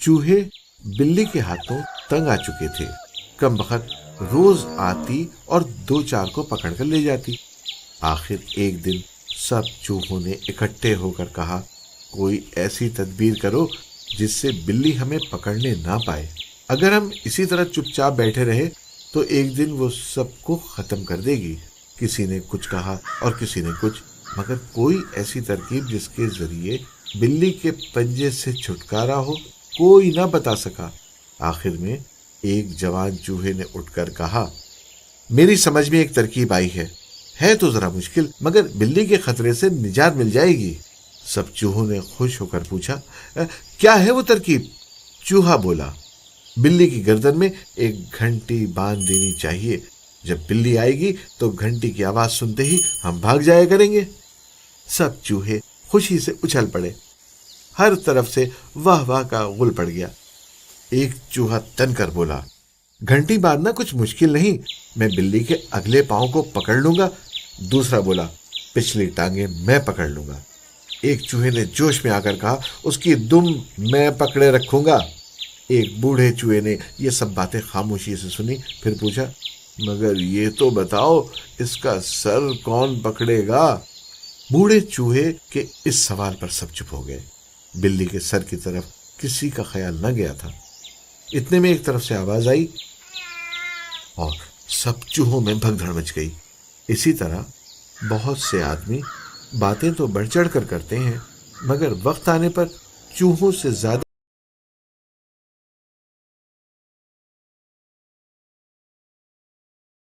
چوہے بلی کے ہاتھوں تنگ آ چکے تھے۔ کم وقت روز آتی اور 2-4 کو پکڑ کر لے جاتی۔ آخر ایک دن سب چوہوں نے اکٹھے ہو کر کہا، کوئی ایسی تدبیر کرو جس سے بلی ہمیں پکڑنے نہ پائے۔ اگر ہم اسی طرح چپ چاپ بیٹھے رہے تو ایک دن وہ سب کو ختم کر دے گی۔ کسی نے کچھ کہا اور کسی نے کچھ، مگر کوئی ایسی ترکیب جس کے ذریعے بلی کے پنجے سے چھٹکارا ہو کوئی نہ بتا سکا۔ آخر میں ایک جوان چوہے نے اٹھ کر کہا، میری سمجھ میں ایک ترکیب آئی ہے تو ذرا مشکل، مگر بلی کے خطرے سے نجات مل جائے گی۔ سب چوہوں نے خوش ہو کر پوچھا، کیا ہے وہ ترکیب؟ چوہا بولا، بلی کی گردن میں ایک گھنٹی باندھ دینی چاہیے۔ جب بلی آئے گی تو گھنٹی کی آواز سنتے ہی ہم بھاگ جایا کریں گے۔ سب چوہے خوشی سے اچھل پڑے۔ ہر طرف سے واہ واہ کا غل پڑ گیا۔ ایک چوہا تن کر بولا، گھنٹی باندھنا کچھ مشکل نہیں، میں بلی کے اگلے پاؤں کو پکڑ لوں گا۔ دوسرا بولا، پچھلی ٹانگیں میں پکڑ لوں گا۔ ایک چوہے نے جوش میں آ کر کہا، اس کی دم میں پکڑے رکھوں گا۔ ایک بوڑھے چوہے نے یہ سب باتیں خاموشی سے سنی، پھر پوچھا، مگر یہ تو بتاؤ اس کا سر کون پکڑے گا؟ بوڑھے چوہے کے اس سوال پر سب چپ ہو گئے۔ بلی کے سر کی طرف کسی کا خیال نہ گیا تھا۔ اتنے میں ایک طرف سے آواز آئی اور سب چوہوں میں بھگدڑ مچ گئی۔ اسی طرح بہت سے آدمی باتیں تو بڑھ چڑھ کر کرتے ہیں، مگر وقت آنے پر چوہوں سے زیادہ